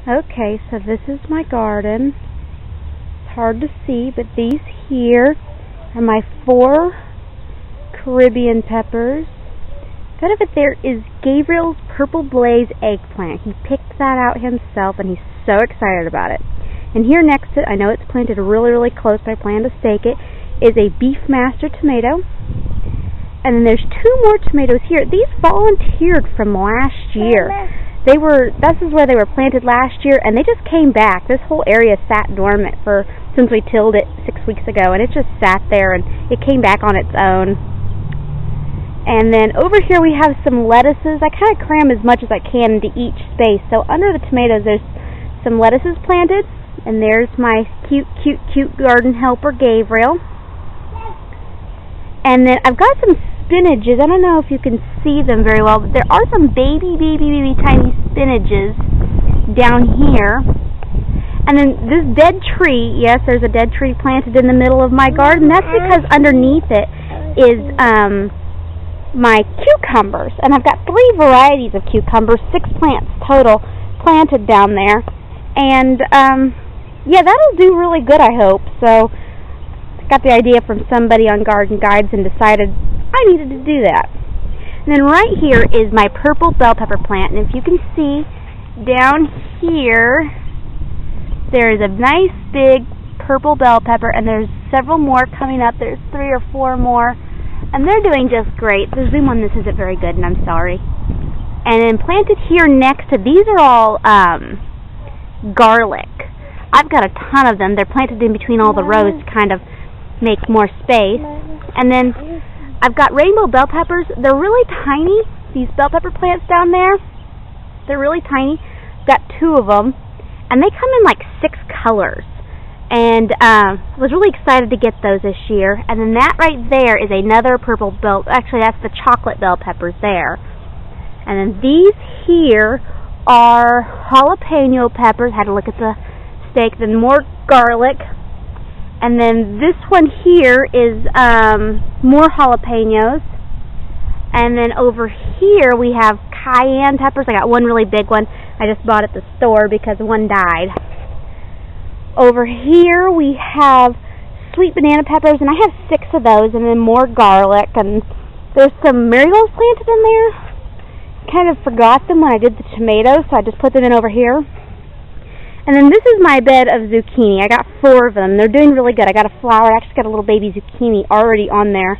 Okay, so this is my garden. It's hard to see, but these here are my 4 Caribbean peppers. Instead of it, there is Gabriel's Purple Blaze eggplant. He picked that out himself, and he's so excited about it. And here next to it, I know it's planted really, really close, but I plan to stake it, is a Beefmaster tomato. And then there's 2 more tomatoes here. These volunteered from last year. This is where they were planted last year, and they just came back. This whole area sat dormant since we tilled it 6 weeks ago, and it just sat there, and it came back on its own. And then over here we have some lettuces. I kind of cram as much as I can into each space. So under the tomatoes there's some lettuces planted, and there's my cute garden helper, Gabriel. And then I've got some spinaches. I don't know if you can see them very well, but there are some baby tiny spinaches down here. And then this dead tree, yes, there's a dead tree planted in the middle of my garden. That's because underneath it is my cucumbers. And I've got 3 varieties of cucumbers, 6 plants total planted down there. And yeah, that'll do really good, I hope. So got the idea from somebody on Garden Guides and decided I needed to do that. And then right here is my purple bell pepper plant, and if you can see down here there's a nice big purple bell pepper, and there's several more coming up. There's 3 or 4 more, and they're doing just great. The zoom on this isn't very good, and I'm sorry. And then planted here next to these are all garlic. I've got a ton of them. They're planted in between all the rows to kind of make more space. And then I've got rainbow bell peppers. They're really tiny, these bell pepper plants down there. They're really tiny. I've got 2 of them, and they come in like 6 colors. And I was really excited to get those this year. And then that right there is another purple bell, actually that's the chocolate bell peppers there. And then these here are jalapeno peppers. Had to look at the stake. Then more garlic. And then this one here is more jalapenos. And then over here we have cayenne peppers. I got one really big one. I just bought at the store because one died. Over here we have sweet banana peppers, and I have 6 of those, and then more garlic. And there's some marigolds planted in there. Kind of forgot them when I did the tomatoes, so I just put them in over here. And then this is my bed of zucchini. I got 4 of them. They're doing really good. I got a flower. I actually got a little baby zucchini already on there.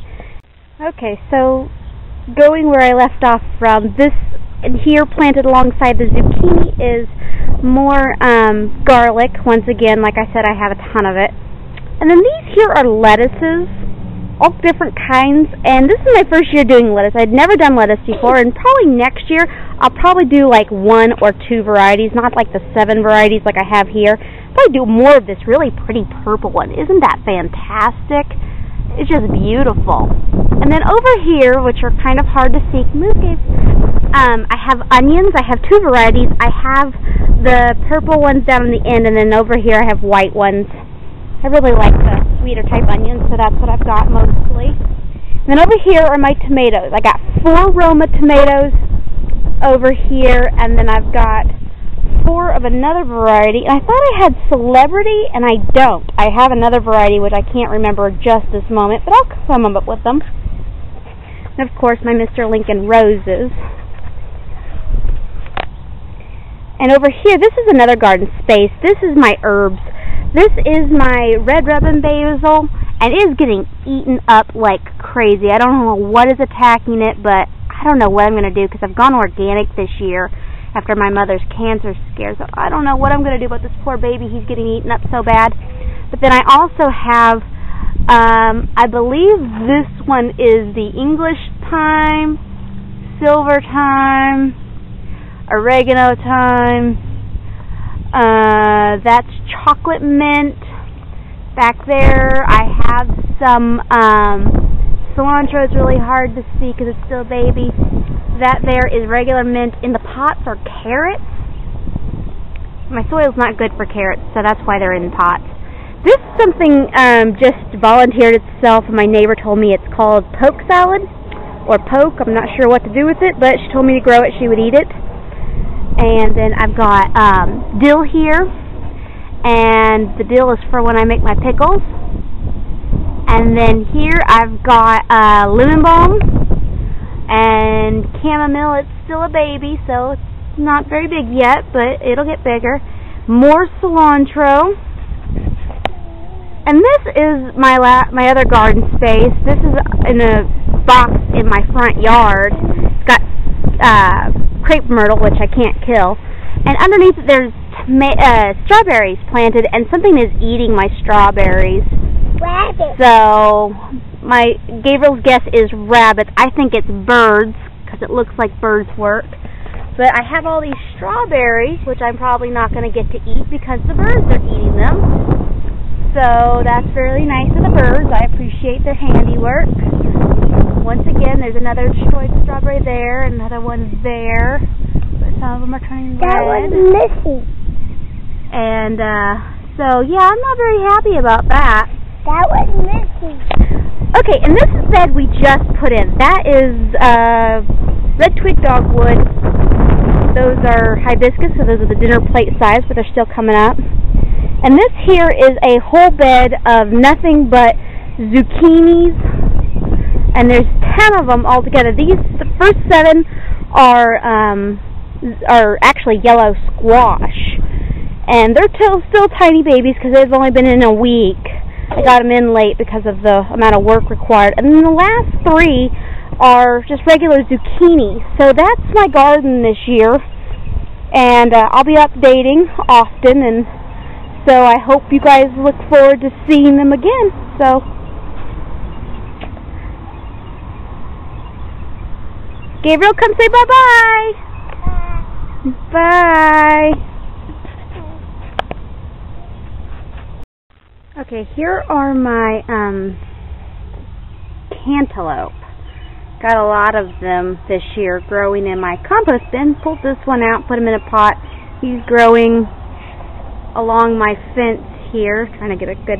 Okay, so going where I left off from, this here planted alongside the zucchini is more garlic. Once again, like I said, I have a ton of it. And then these here are lettuces, all different kinds. And this is my first year doing lettuce. I'd never done lettuce before, and probably next year I'll probably do like 1 or 2 varieties, not like the 7 varieties like I have here. Probably do more of this really pretty purple one. Isn't that fantastic? It's just beautiful. And then over here, which are kind of hard to see, I have onions. I have 2 varieties. I have the purple ones down on the end, and then over here I have white ones. I really like the sweeter type onions, so that's what I've got mostly. And then over here are my tomatoes. I got 4 Roma tomatoes over here, and then I've got 4 of another variety. And I thought I had Celebrity, and I don't. I have another variety which I can't remember just this moment, but I'll come up with them. And of course my Mr. Lincoln roses. And over here, this is another garden space. This is my herbs. This is my red ribbon basil, and it is getting eaten up like crazy. I don't know what is attacking it, but I don't know what I'm going to do because I've gone organic this year after my mother's cancer scare. So I don't know what I'm going to do about this poor baby. He's getting eaten up so bad. But then I also have, I believe this one is the English thyme, silver thyme, oregano thyme. That's chocolate mint. Back there I have some cilantro. It's really hard to see because it's still baby. That there is regular mint. In the pots are carrots. My soil's not good for carrots, so that's why they're in pots. This is something just volunteered itself, and my neighbor told me it's called poke salad or poke. I'm not sure what to do with it, but she told me to grow it. She would eat it. And then I've got dill here, and the dill is for when I make my pickles. And then here I've got lemon balm and chamomile. It's still a baby, so it's not very big yet, but it'll get bigger. More cilantro. And this is my other garden space. This is in a box in my front yard. It's got crepe myrtle, which I can't kill. And underneath it there's strawberries planted, and something is eating my strawberries. Rabbits. So Gabriel's guess is rabbits. I think it's birds, because it looks like birds work. But I have all these strawberries, which I'm probably not going to get to eat because the birds are eating them. So that's very nice of the birds. I appreciate their handiwork. Once again, there's another destroyed strawberry there, another one there. But some of them are turning red. That one's missing. And so, yeah, I'm not very happy about that. That one's missing. Okay, and this bed we just put in. That is red twig dogwood. Those are hibiscus, so those are the dinner plate size, but they're still coming up. And this here is a whole bed of nothing but zucchinis, and there's 10 of them altogether. The first 7 are actually yellow squash, and they're still tiny babies because they've only been in a week. I got them in late because of the amount of work required. And then the last 3 are just regular zucchini. So that's my garden this year, and I'll be updating often, and so I hope you guys look forward to seeing them again. So, Gabriel, come say bye-bye. Bye. Okay, here are my cantaloupe. Got a lot of them this year growing in my compost bin. Pulled this one out, put him in a pot. He's growing along my fence here, trying to get a good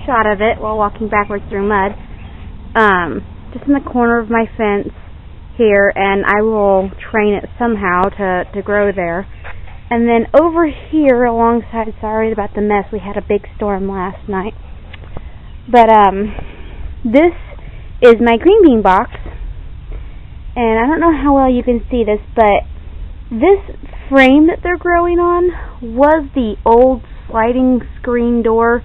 shot of it while walking backwards through mud. Just in the corner of my fence here, and I will train it somehow to grow there. And then over here alongside, sorry about the mess, we had a big storm last night. But this is my green bean box, and I don't know how well you can see this, but this frame that they're growing on was the old sliding screen door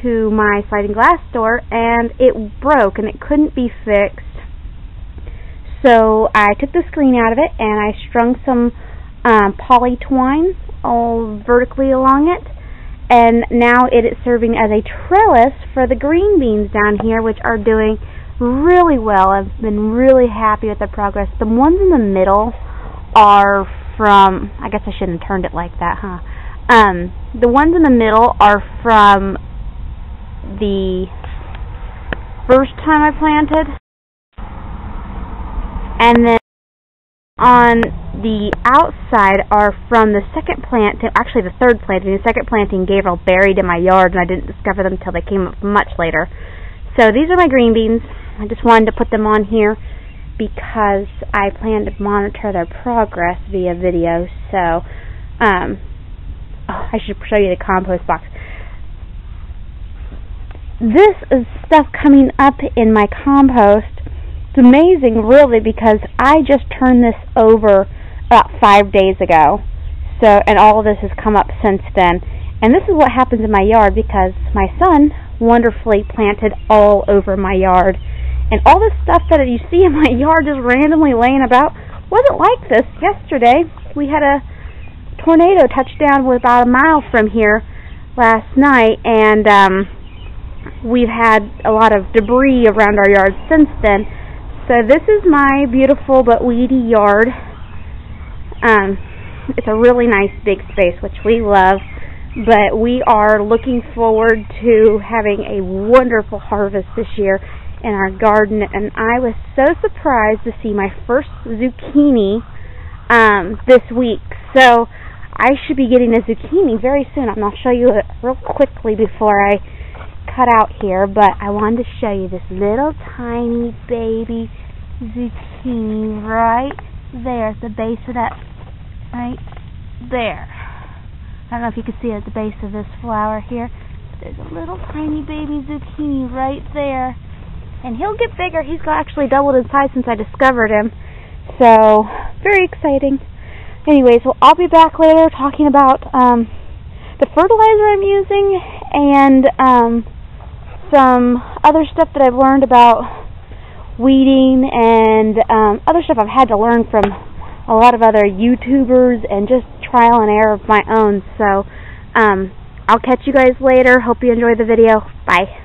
to my sliding glass door, and it broke and it couldn't be fixed. So I took the screen out of it and I strung some poly twine all vertically along it, and now it is serving as a trellis for the green beans down here, which are doing really well. I've been really happy with the progress. The ones in the middle are from, I guess I shouldn't have turned it like that, huh? The ones in the middle are from the first time I planted, and then on the outside are from the second planting, actually the third planting. The second planting Gabriel buried in my yard, and I didn't discover them until they came up much later. So these are my green beans. I just wanted to put them on here because I plan to monitor their progress via video. So, I should show you the compost box. This is stuff coming up in my compost. It's amazing, really, because I just turned this over about 5 days ago. So, and all of this has come up since then. And this is what happens in my yard because my son wonderfully planted all over my yard. And all this stuff that you see in my yard just randomly laying about wasn't like this yesterday. We had a tornado touch down about a mile from here last night, and we've had a lot of debris around our yard since then. So this is my beautiful but weedy yard. It's a really nice big space, which we love, but we are looking forward to having a wonderful harvest this year in our garden, and I was so surprised to see my first zucchini this week. So I should be getting a zucchini very soon. I'll show you it real quickly before I cut out here, but I wanted to show you this little tiny baby zucchini right there at the base of that, right there. I don't know if you can see it at the base of this flower here. There's a little tiny baby zucchini right there. And he'll get bigger. He's actually doubled in size since I discovered him. So, very exciting. Anyways, well, I'll be back later talking about the fertilizer I'm using and some other stuff that I've learned about weeding and other stuff I've had to learn from a lot of other YouTubers and just trial and error of my own. So, I'll catch you guys later. Hope you enjoyed the video. Bye.